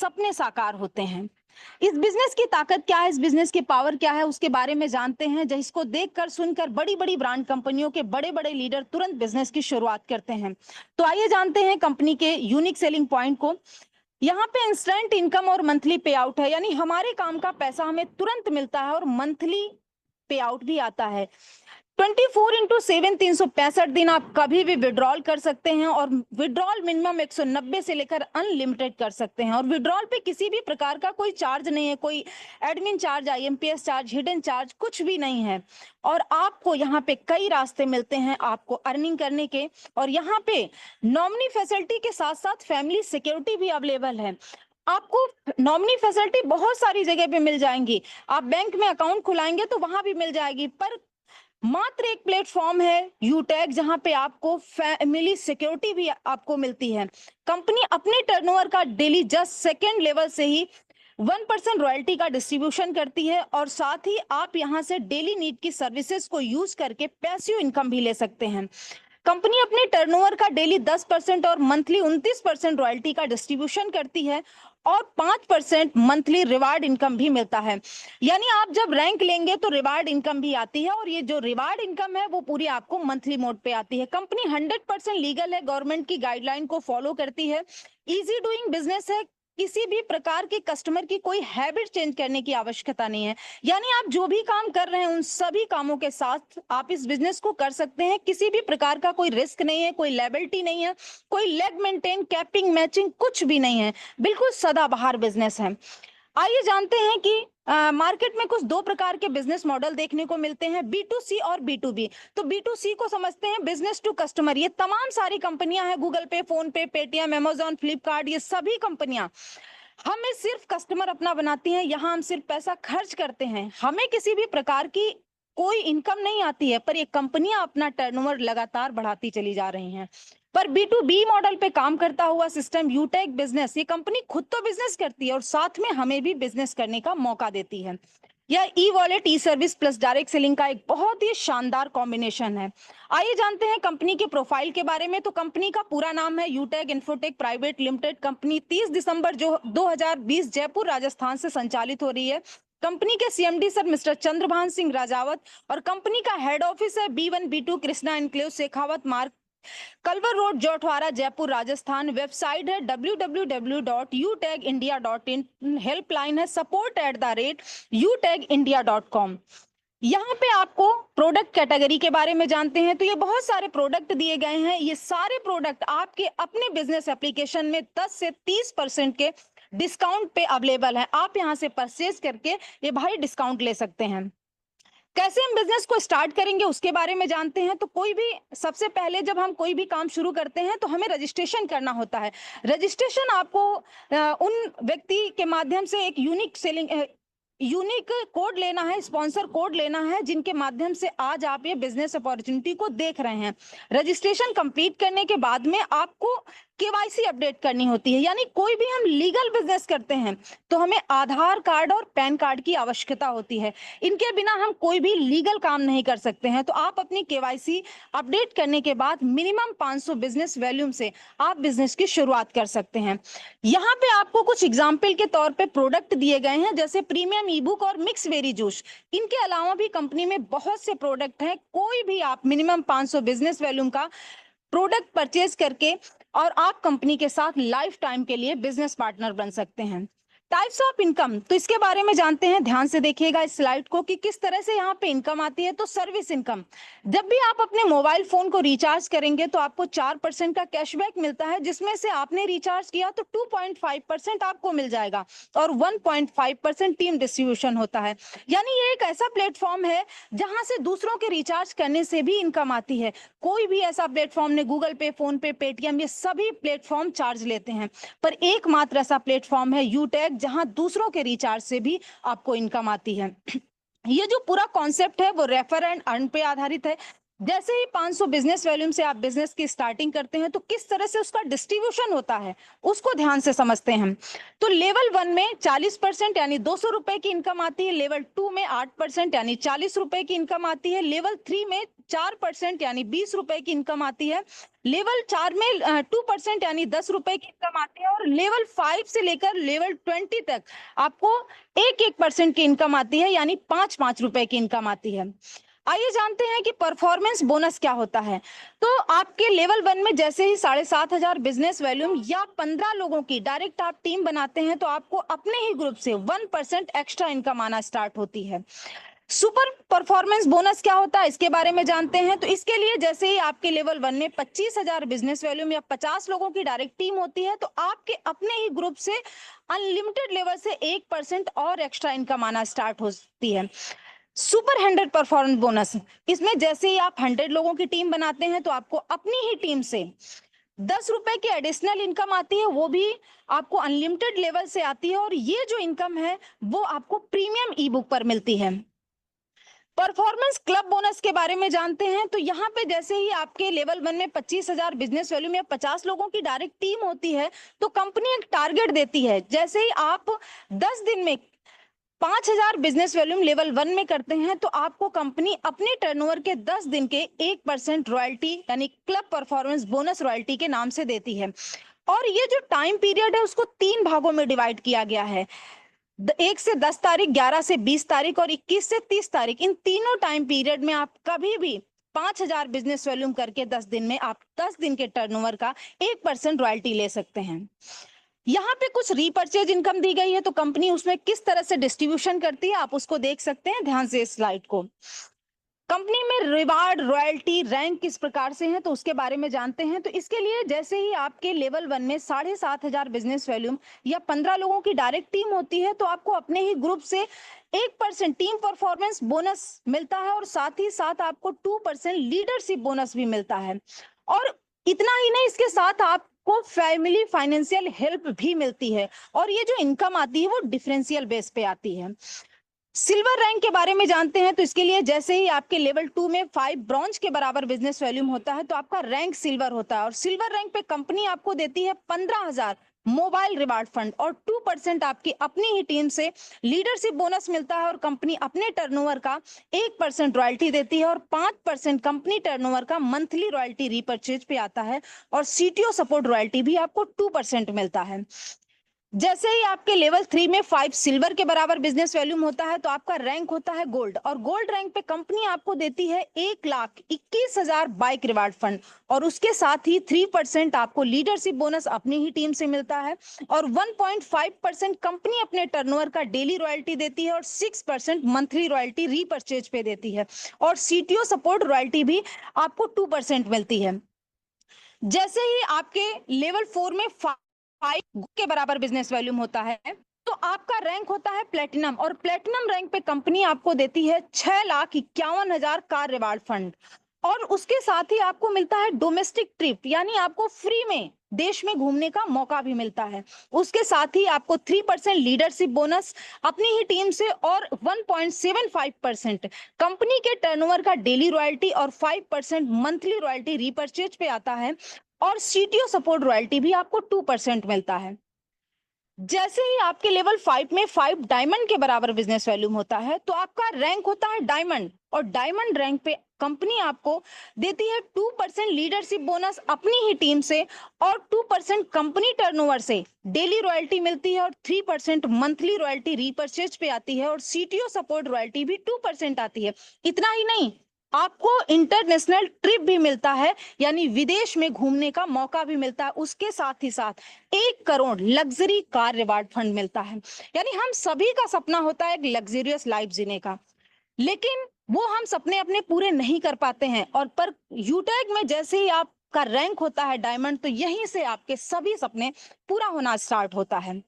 सपने साकार होते हैं। इस बिजनेस की ताकत क्या है, इस बिजनेस की पावर क्या है, उसके बारे में जानते हैं, जिसको देखकर सुनकर बड़ी बड़ी ब्रांड कंपनियों के बड़े बड़े लीडर तुरंत बिजनेस की शुरुआत करते हैं। तो आइए जानते हैं कंपनी के यूनिक सेलिंग पॉइंट को। यहाँ पे इंस्टेंट इनकम और मंथली पे आउट है, यानी हमारे काम का पैसा हमें तुरंत मिलता है और मंथली पे आउट भी आता है। 24/7 365 दिन आप कभी भी विड्रॉल कर सकते हैं और विड्रॉल मिनिमम 190 से लेकर अनलिमिटेड कर सकते हैं। और विड्रॉल पे किसी भी प्रकार का कोई चार्ज नहीं है, कोई admin charge, IMPS charge, hidden charge कुछ भी नहीं है। और आपको यहाँ पे कई रास्ते मिलते हैं आपको अर्निंग करने के। और यहाँ पे नॉमिनी फैसिलिटी के साथ साथ फैमिली सिक्योरिटी भी अवेलेबल है। आपको नॉमिनी फैसिलिटी बहुत सारी जगह पे मिल जाएंगी। आप बैंक में अकाउंट खुलाएंगे तो वहां भी मिल जाएगी, पर मात्र एक प्लेटफॉर्म है यूटैग, जहां पे आपको फैमिली सिक्योरिटी भी आपको मिलती है। कंपनी अपने टर्नओवर का डेली जस्ट सेकेंड लेवल से ही 1% रॉयल्टी का डिस्ट्रीब्यूशन करती है। और साथ ही आप यहां से डेली नीड की सर्विसेज को यूज करके पैसिव इनकम भी ले सकते हैं। कंपनी अपने टर्नओवर का डेली 10% और मंथली 29% रॉयल्टी का डिस्ट्रीब्यूशन करती है और 5% मंथली रिवार्ड इनकम भी मिलता है। यानी आप जब रैंक लेंगे तो रिवार्ड इनकम भी आती है, और ये जो रिवार्ड इनकम है वो पूरी आपको मंथली मोड पे आती है। कंपनी 100% लीगल है, गवर्नमेंट की गाइडलाइन को फॉलो करती है, इजी डूइंग बिजनेस है, किसी भी प्रकार के कस्टमर की कोई हैबिट चेंज करने की आवश्यकता नहीं है। यानी आप जो भी काम कर रहे हैं उन सभी कामों के साथ आप इस बिजनेस को कर सकते हैं। किसी भी प्रकार का कोई रिस्क नहीं है, कोई लायबिलिटी नहीं है, कोई लेग मेंटेन, कैपिंग, मैचिंग कुछ भी नहीं है। बिल्कुल सदाबहार बिजनेस है। आइए जानते हैं कि मार्केट में कुछ दो प्रकार के बिजनेस मॉडल देखने को मिलते हैं, B2C और B2B। तो B2C को समझते हैं बिजनेस टू कस्टमर। ये तमाम सारी कंपनियां हैं, गूगल पे, फोन पे, पेटीएम, अमेजॉन, फ्लिपकार्ट, ये सभी कंपनियां हमें सिर्फ कस्टमर अपना बनाती हैं। यहाँ हम सिर्फ पैसा खर्च करते हैं, हमें किसी भी प्रकार की कोई इनकम नहीं आती है, पर ये कंपनियां अपना टर्नओवर लगातार बढ़ाती चली जा रही हैं। पर B2B मॉडल पे काम करता हुआ सिस्टम यूटेक बिजनेस, ये कंपनी खुद तो बिजनेस करती है और साथ में हमें भी बिजनेस करने का मौका देती है। यह ई वॉलेट, ई सर्विस प्लस डायरेक्ट सेलिंग का एक बहुत ही शानदार कॉम्बिनेशन है। आइए जानते हैं कंपनी के प्रोफाइल के बारे में। तो कंपनी का पूरा नाम है यूटेक इन्फोटेक प्राइवेट लिमिटेड। कंपनी 30 दिसंबर जो 2020 जयपुर राजस्थान से संचालित हो रही है। कंपनी के CMD sir mister Chandrabhan Singh Rajawat, और कंपनी का हेड ऑफिस है B1B2 कृष्णा एनक्लेव, शेखावत मार्ग, culvert road, Jhotwara, Jaipur, Rajasthan. Website है www.utegindia.in। हेल्पलाइन है support@utegindia.com। यहाँ पे आपको प्रोडक्ट कैटेगरी के बारे में जानते हैं। तो ये बहुत सारे प्रोडक्ट दिए गए हैं, ये सारे प्रोडक्ट आपके अपने बिजनेस एप्लीकेशन में 10 से 30% के डिस्काउंट पे अवेलेबल है। आप यहाँ से परचेज करके ये भारी डिस्काउंट ले सकते हैं। कैसे हम बिजनेस को स्टार्ट करेंगे उसके बारे में जानते हैं। तो कोई भी, सबसे पहले जब हम कोई भी काम शुरू करते हैं तो हमें रजिस्ट्रेशन करना होता है। रजिस्ट्रेशन आपको उन व्यक्ति के माध्यम से एक यूनिक कोड लेना है, स्पॉन्सर कोड लेना है, जिनके माध्यम से आज आप ये बिजनेस अपॉर्चुनिटी को देख रहे हैं। रजिस्ट्रेशन कंप्लीट करने के बाद में आपको केवाईसी अपडेट करनी होती है। यानी कोई भी हम लीगल बिजनेस करते हैं तो हमें आधार कार्ड और पैन कार्ड की आवश्यकता होती है। इनके बिना हम कोई भी लीगल काम नहीं कर सकते हैं। तो आप अपनी केवाईसी अपडेट करने के बाद मिनिमम 500 बिजनेस वॉल्यूम से आप बिजनेस की शुरुआत कर सकते हैं। यहाँ पे आपको कुछ एग्जाम्पल के तौर पे प्रोडक्ट दिए गए हैं, जैसे प्रीमियम ई बुक और मिक्स वेरी जूस। इनके अलावा भी कंपनी में बहुत से प्रोडक्ट हैं। कोई भी आप मिनिमम 500 बिजनेस वॉल्यूम का प्रोडक्ट परचेज करके और आप कंपनी के साथ लाइफ टाइम के लिए बिजनेस पार्टनर बन सकते हैं। टाइप्स ऑफ इनकम, तो इसके बारे में जानते हैं। ध्यान से देखिएगा इस स्लाइड को कि किस तरह से यहाँ पे इनकम आती है। तो सर्विस इनकम, जब भी आप अपने मोबाइल फोन को रिचार्ज करेंगे तो आपको 4% का कैशबैक मिलता है, जिसमें से आपने रिचार्ज किया तो 2.5% आपको मिल जाएगा और 1.5% टीम डिस्ट्रीब्यूशन होता है। यानी ये एक ऐसा प्लेटफॉर्म है जहां से दूसरों के रिचार्ज करने से भी इनकम आती है। कोई भी ऐसा प्लेटफॉर्म नहीं, गूगल पे, फोन पे, पेटीएम, ये सभी प्लेटफॉर्म चार्ज लेते हैं, पर एकमात्र ऐसा प्लेटफॉर्म है यूटेक जहां दूसरों के रिचार्ज से भी आपको इनकम आती है। ये जो पूरा कॉन्सेप्ट है वो रेफर एंड अर्न पे आधारित है। जैसे ही 500 बिजनेस वॉल्यूम से आप बिजनेस की स्टार्टिंग करते हैं तो किस तरह से उसका डिस्ट्रीब्यूशन होता है उसको ध्यान से समझते हैं। तो लेवल 1 में 40% यानी 200 रुपए की इनकम आती है। लेवल 2 में 8% यानी 40 रुपए की इनकम आती है। लेवल 3 में 4% यानी 20 रुपए की इनकम आती है। लेवल 4 में 2% यानी 10 रुपए की इनकम आती है। और लेवल 5 से लेकर लेवल 20 तक आपको 1% की इनकम आती है, यानी 5 रुपए की इनकम आती है। आइए जानते हैं कि परफॉर्मेंस बोनस क्या होता है। तो आपके लेवल 1 में जैसे ही 7,500 बिजनेस वॉल्यूम या 15 लोगों की डायरेक्ट आप टीम बनाते हैं, तो आपको अपने ही ग्रुप से 1% एक्स्ट्रा इनकम आना स्टार्ट होती है। सुपर परफॉर्मेंस बोनस क्या होता है, इसके बारे में जानते हैं। तो इसके लिए जैसे ही आपके लेवल 1 में 25,000 बिजनेस वॉल्यूम या 50 लोगों की डायरेक्ट टीम होती है, तो आपके अपने ही ग्रुप से अनलिमिटेड लेवल से 1% और एक्स्ट्रा इनकम आना स्टार्ट होती है। सुपर 100 परफॉर्मेंस बोनस, इसमें जैसे ही आप 100 लोगों की टीम बनाते हैं, तो आपको अपनी ही टीम से 10 रुपए की एडिशनल इनकम आती है, वो भी आपको अनलिमिटेड लेवल से आती है। और ये जो इनकम है वो आपको प्रीमियम ई बुक पर मिलती है। परफॉर्मेंस क्लब बोनस के बारे में जानते हैं। तो यहाँ पे जैसे ही आपके लेवल 1 में 25,000 बिजनेस वैल्यू में 50 लोगों की डायरेक्ट टीम होती है, तो कंपनी एक टारगेट देती है। जैसे ही आप 10 दिन में 5,000 बिजनेस वॉल्यूम लेवल 1 में करते हैं, तो आपको कंपनी अपने टर्नओवर के 10 दिन के 1% रॉयल्टी यानी क्लब परफॉर्मेंस बोनस रॉयल्टी के नाम से देती है। और ये जो टाइम पीरियड है उसको 3 भागों में डिवाइड किया गया है। 1 से 10 तारीख, 11 से 20 तारीख और 21 से 30 तारीख, इन तीनों टाइम पीरियड में आप कभी भी 5,000 बिजनेस वॉल्यूम करके 10 दिन में आप 10 दिन के टर्नओवर का 1% रॉयल्टी ले सकते हैं। यहाँ पे कुछ रीपर्चेज इनकम दी गई है, तो कंपनी उसमें किस तरह से डिस्ट्रीब्यूशन करती है आप उसको देख सकते हैं ध्यान से इस स्लाइड को। कंपनी में रिवार्ड, रॉयल्टी, रैंक किस प्रकार से हैं, तो उसके बारे में जानते हैं। तो इसके लिए जैसे ही आपके लेवल 1 में 7,500 बिजनेस वॉल्यूम या 15 लोगों की डायरेक्ट टीम होती है, तो आपको अपने ही ग्रुप से 1% टीम परफॉर्मेंस बोनस मिलता है और साथ ही साथ आपको 2% लीडरशिप बोनस भी मिलता है। और इतना ही नहीं, इसके साथ आपको फैमिली फाइनेंशियल हेल्प भी मिलती है। और ये जो इनकम आती है वो डिफरेंशियल बेस पे आती है। सिल्वर रैंक के बारे में जानते हैं। तो इसके लिए जैसे ही आपके लेवल 2 में 5 ब्रॉन्ज के बराबर बिजनेस वॉल्यूम होता है, तो आपका रैंक सिल्वर होता है। और सिल्वर रैंक पे कंपनी आपको देती है 15,000 मोबाइल रिवार्ड फंड और 2% आपकी अपनी ही टीम से लीडरशिप बोनस मिलता है। और कंपनी अपने टर्नओवर का 1% रॉयल्टी देती है और 5% कंपनी टर्नओवर का मंथली रॉयल्टी रीपर्चेज पे आता है। और सीटीओ सपोर्ट रॉयल्टी भी आपको 2% मिलता है। जैसे ही आपके लेवल 3 में 5 सिल्वर के बराबर बिजनेस वॉल्यूम होता है, तो आपका रैंक होता है गोल्ड। और गोल्ड रैंक पे कंपनी आपको देती है 1,21,000 बाइक रिवार्ड फंड और उसके साथ ही 3% आपको लीडरशिप बोनस अपनी ही टीम से मिलता है। और 1.5% कंपनी अपने टर्नओवर का डेली रॉयल्टी देती है और 6% मंथली रॉयल्टी रीपर्चेज पे देती है। और सीटीओ सपोर्ट रॉयल्टी भी आपको 2% मिलती है। जैसे ही आपके लेवल 4 में 5 के बराबर बिजनेस वॉल्यूम होता है, तो आपका रैंक होता है प्लेटिनम। और प्लेटिनम रैंक पे कंपनी आपको देती है 6,51,000 कार रिवार्ड फंड। और उसके साथ ही आपको मिलता है डोमेस्टिक ट्रिप, यानी आपको फ्री में देश में घूमने का मौका भी मिलता है। उसके साथ ही आपको 3% लीडरशिप बोनस अपनी ही टीम से और 1.75% कंपनी के टर्नओवर का डेली रॉयल्टी और 5% मंथली रॉयल्टी रीपर्चेज पे आता है। और सीटीओ सपोर्ट रॉयल्टी भी आपको 2% मिलता है। जैसे ही आपके लेवल 5 में 5 डायमंड के बराबर बिजनेस वॉल्यूम होता है, तो आपका रैंक होता है डायमंड। और डायमंड रैंक पे कंपनी आपको देती है 2% लीडरशिप बोनस अपनी ही टीम से और 2% कंपनी टर्नओवर से डेली रॉयल्टी मिलती है और 3% मंथली रॉयल्टी रीपर्चेज पे आती है और सीटीओ सपोर्ट रॉयल्टी भी 2% आती है। इतना ही नहीं, आपको इंटरनेशनल ट्रिप भी मिलता है, यानी विदेश में घूमने का मौका भी मिलता है। उसके साथ ही साथ 1 crore luxury car reward fund मिलता है। यानी हम सभी का सपना होता है एक लग्जरियस लाइफ जीने का, लेकिन वो हम सपने अपने पूरे नहीं कर पाते हैं। और पर यूटैग में जैसे ही आपका रैंक होता है डायमंड, तो यहीं से आपके सभी सपने पूरा होना स्टार्ट होता है।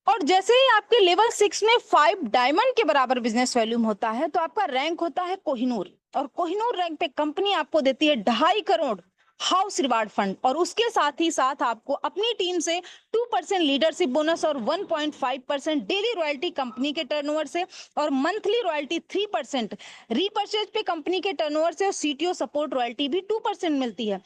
और जैसे ही आपके लेवल 6 में 5 डायमंड के बराबर बिजनेस वॉल्यूम होता है, तो आपका रैंक होता है कोहिनूर। और कोहिनूर रैंक पे कंपनी आपको देती है 2.5 करोड़ हाउस रिवार्ड फंड और उसके साथ ही साथ आपको अपनी टीम से 2% लीडरशिप बोनस और 1.5% डेली रॉयल्टी कंपनी के टर्नओवर से और मंथली रॉयल्टी 3% रीपर्चेज पे कंपनी के टर्नओवर से और सीटीओ सपोर्ट रॉयल्टी भी 2% मिलती है।